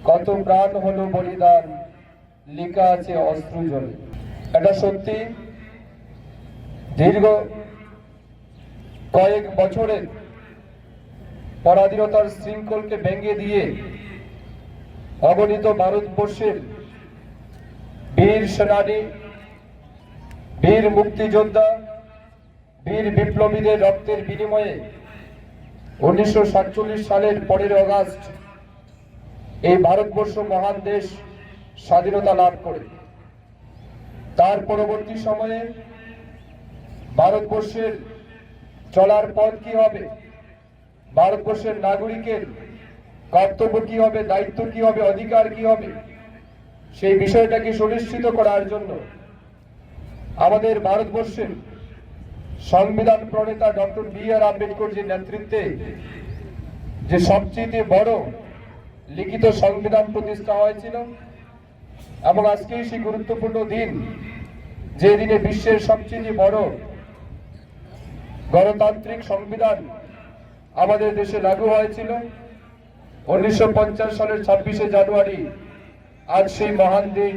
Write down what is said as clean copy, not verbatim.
কত প্রাণ হলো বলিদান, লেখা আছে অশ্রু জলে। এটা সত্যি দীর্ঘ কয়েক বছরের পরাধীনতার শৃঙ্খলকে ভেঙে দিয়ে অগণিত ভারতবর্ষের বীর সেনানী, বীর মুক্তিযোদ্ধা, বীর বিপ্লবীদের রক্তের বিনিময়ে 1947 সালের 15 আগস্ট এই ভারতবর্ষ মহান দেশ স্বাধীনতা লাভ করে। তার পরবর্তী সময়ে ভারতবর্ষের চলার পথ কি হবে, ভারতবর্ষের নাগরিকের কর্তব্য কি হবে, দায়িত্ব কি হবে, অধিকার কি হবে, সেই বিষয়টাকে সুনিশ্চিত করার জন্য আমাদের ভারতবর্ষের সংবিধান প্রণেতা ডক্টর বি.আর. আম্বেদকরজির নেতৃত্বে যে সবচেয়ে বড় লিখিত সংবিধান প্রতিষ্ঠা হয়েছিল, এবং আজকেই সেই গুরুত্বপূর্ণ দিন, যে দিনে বিশ্বের সবচেয়ে বড় গণতান্ত্রিক সংবিধান আমাদের দেশে লাগু হয়েছিল 1950 সালের 26শে জানুয়ারি। আজ সেই মহান দিন